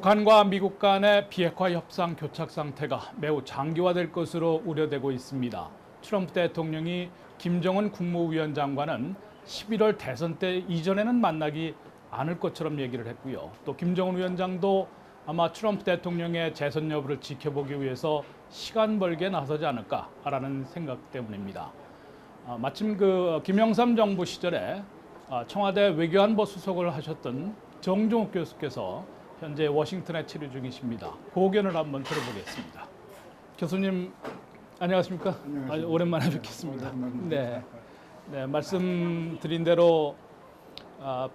북한과 미국 간의 비핵화 협상 교착 상태가 매우 장기화될 것으로 우려되고 있습니다. 트럼프 대통령이 김정은 국무위원장과는 11월 대선 때 이전에는 만나기 않을 것처럼 얘기를 했고요. 또 김정은 위원장도 아마 트럼프 대통령의 재선 여부를 지켜보기 위해서 시간 벌기에 나서지 않을까라는 생각 때문입니다. 마침 김영삼 정부 시절에 청와대 외교안보 수석을 하셨던 정종욱 교수께서 현재 워싱턴에 치료 중이십니다. 그 의견을 한번 들어보겠습니다. 교수님 안녕하십니까? 안녕하십니까? 오랜만에 뵙겠습니다. 네, 말씀드린 대로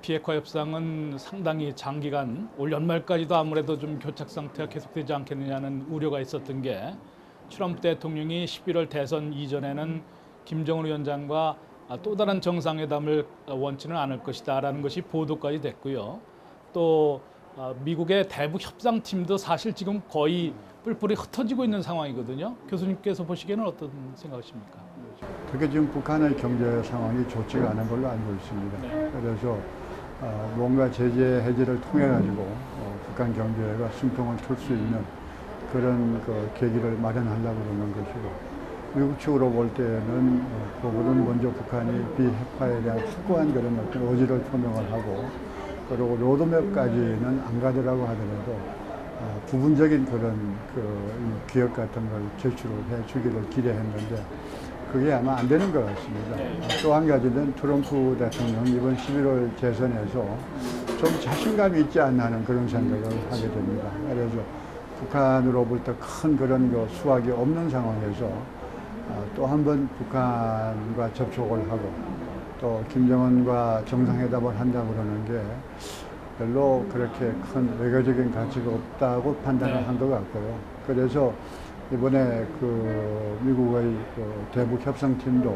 비핵화 협상은 상당히 장기간 올 연말까지도 아무래도 좀 교착 상태가 계속되지 않겠느냐는 우려가 있었던 게 트럼프 대통령이 11월 대선 이전에는 김정은 위원장과 또 다른 정상회담을 원치는 않을 것이다라는 것이 보도까지 됐고요. 또 미국의 대북 협상팀도 사실 지금 거의 뿔뿔이 흩어지고 있는 상황이거든요. 교수님께서 보시기에는 어떤 생각이십니까? 특히 지금 북한의 경제 상황이 좋지가 않은 걸로 알고 있습니다. 네. 그래서 뭔가 제재 해제를 통해 가지고 북한 경제가 숨통을 틀 수 있는 그런 계기를 마련하려고 그러는 것이고, 미국 측으로 볼 때는 그거는 먼저 북한이 비핵화에 대한 확고한 그런 어떤 의지를 표명을 하고, 그리고 로드맵까지는 안 가더라고 하더라도 부분적인 그런 기획 같은 걸 제출을 해 주기를 기대했는데 그게 아마 안 되는 것 같습니다. 또 한 가지는 트럼프 대통령 이번 11월 재선에서 좀 자신감이 있지 않나 하는 그런 생각을 하게 됩니다. 그래서 북한으로부터 큰 그런 수확이 없는 상황에서 또 한 번 북한과 접촉을 하고 또 김정은과 정상회담을 한다고 그러는 게 별로 그렇게 큰 외교적인 가치가 없다고 판단을 한 것 같고요. 그래서 이번에 미국의 대북 협상팀도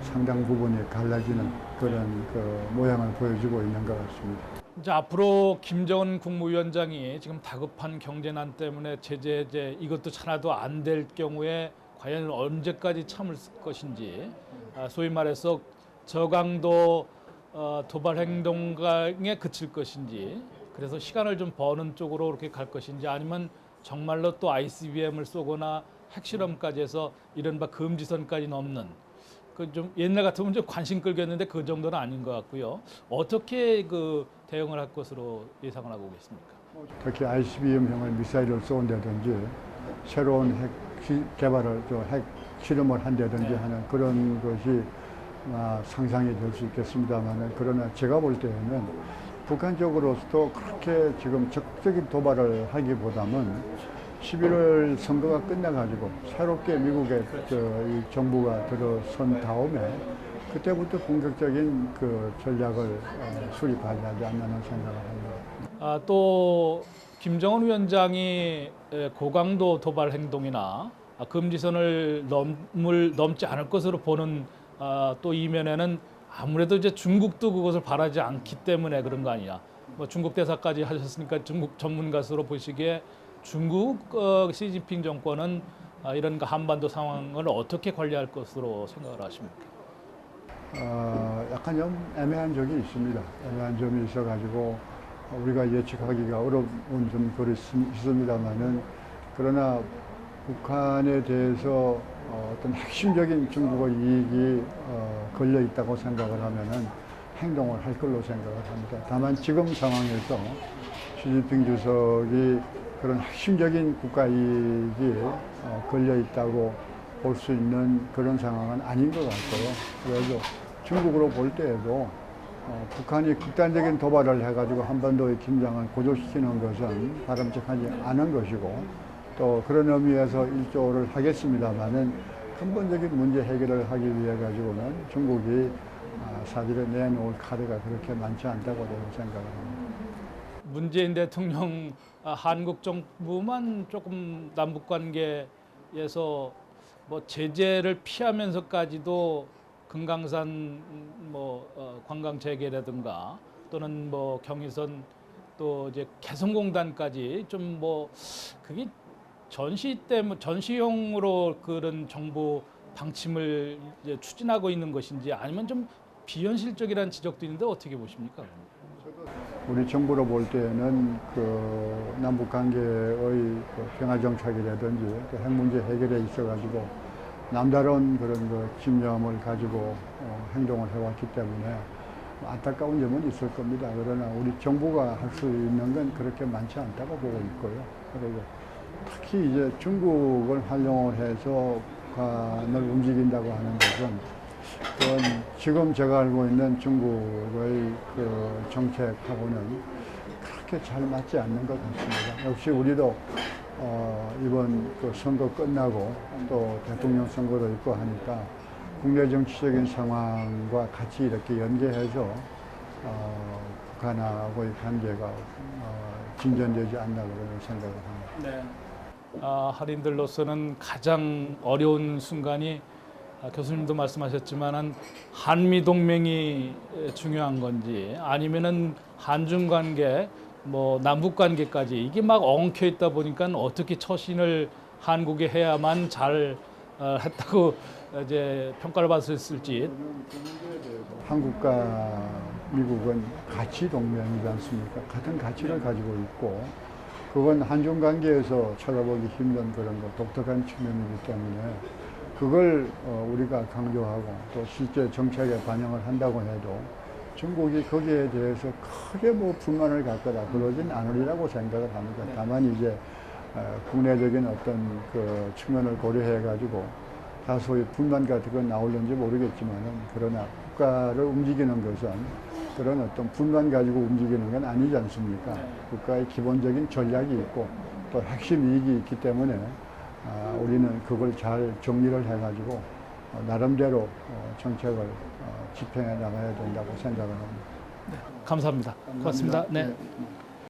상당 부분이 갈라지는 그런 모양을 보여주고 있는 것 같습니다. 이제 앞으로 김정은 국무위원장이 지금 다급한 경제난 때문에 제재 해제 이것도 하나도 안 될 경우에 과연 언제까지 참을 것인지, 소위 말해서 저강도 도발 행동에 그칠 것인지, 그래서 시간을 좀 버는 쪽으로 그렇게 갈 것인지, 아니면 정말로 또 ICBM을 쏘거나 핵실험까지 해서 이른바 금지선까지 넘는, 좀 옛날 같으면 좀 관심 끌겠는데 그 정도는 아닌 것 같고요. 어떻게 대응을 할 것으로 예상을 하고 계십니까? 특히 ICBM형의 미사일을 쏜다든지 새로운 핵 개발을 핵 실험을 한다든지 하는 그런 것이 상상이 될 수 있겠습니다만, 그러나 제가 볼 때에는 북한 쪽으로서도 그렇게 지금 적극적인 도발을 하기보다는 11월 선거가 끝나가지고 새롭게 미국의 이 정부가 들어선 다음에 그때부터 본격적인 전략을 수립하지 않나는 생각을 합니다. 또 김정은 위원장이 고강도 도발 행동이나 금지선을 넘지 않을 것으로 보는 또 이면에는 아무래도 이제 중국도 그것을 바라지 않기 때문에 그런 거 아니냐. 뭐 중국 대사까지 하셨으니까 중국 전문가로 보시기에 중국 시진핑 정권은 이런 한반도 상황을 어떻게 관리할 것으로 생각을 하십니까? 약간 좀 애매한 적이 있습니다. 애매한 점이 있어가지고 우리가 예측하기가 어려운 좀 있습니다만은, 그러나 북한에 대해서 어떤 핵심적인 중국의 이익이 걸려 있다고 생각을 하면은 행동을 할 걸로 생각을 합니다. 다만 지금 상황에서 시진핑 주석이 그런 핵심적인 국가 이익이 걸려 있다고 볼 수 있는 그런 상황은 아닌 것 같고요. 그래서 중국으로 볼 때에도 북한이 극단적인 도발을 해가지고 한반도의 긴장을 고조시키는 것은 바람직하지 않은 것이고, 또 그런 의미에서 일조를 하겠습니다만은 근본적인 문제 해결을 하기 위해 가지고는 중국이 사실은 내놓을 카드가 그렇게 많지 않다고 저는 생각을 합니다. 문재인 대통령 한국 정부만 조금 남북 관계에서 뭐 제재를 피하면서까지도 금강산 관광 재개라든가 또는 경의선 또 이제 개성공단까지 좀 그게 전시용으로 그런 정부 방침을 이제 추진하고 있는 것인지, 아니면 좀 비현실적이라는 지적도 있는데 어떻게 보십니까? 저도 우리 정부로 볼 때는 그 남북 관계의 그 평화 정착이라든지 그 핵 문제 해결에 있어가지고 남다른 그런 그 집념을 가지고 행동을 해왔기 때문에 안타까운 점은 있을 겁니다. 그러나 우리 정부가 할 수 있는 건 그렇게 많지 않다고 보고 있고요. 그리고 특히 이제 중국을 활용을 해서 북한을 움직인다고 하는 것은 그건 지금 제가 알고 있는 중국의 그 정책하고는 그렇게 잘 맞지 않는 것 같습니다. 역시 우리도 이번 그 선거 끝나고 또 대통령 선거도 있고 하니까 국내 정치적인 상황과 같이 이렇게 연계해서 북한하고의 관계가 진전되지 않나 그런 생각을 합니다. 네. 한인들로서는 가장 어려운 순간이 교수님도 말씀하셨지만은 한미 동맹이 중요한 건지 아니면은 한중 관계, 뭐 남북 관계까지 이게 막 엉켜 있다 보니까 어떻게 처신을 한국에 해야만 잘 했다고 이제 평가를 받았을지. 한국과 미국은 가치 동맹이지 않습니까? 같은 가치를 가지고 있고 그건 한중 관계에서 찾아보기 힘든 그런 독특한 측면이기 때문에 그걸 우리가 강조하고 또 실제 정책에 반영을 한다고 해도 중국이 거기에 대해서 크게 뭐 불만을 갖거나 그러진 않으리라고 생각을 합니다. 다만 이제 국내적인 어떤 그 측면을 고려해 가지고 다소의 불만 같은 건 나올는지 모르겠지만은 그러나 국가를 움직이는 것은 그런 어떤 불만 가지고 움직이는 건 아니지 않습니까? 국가의 기본적인 전략이 있고 또 핵심 이익이 있기 때문에 우리는 그걸 잘 정리를 해가지고 나름대로 정책을 집행해 나가야 된다고 생각을 합니다. 감사합니다. 고맙습니다. 네. 네.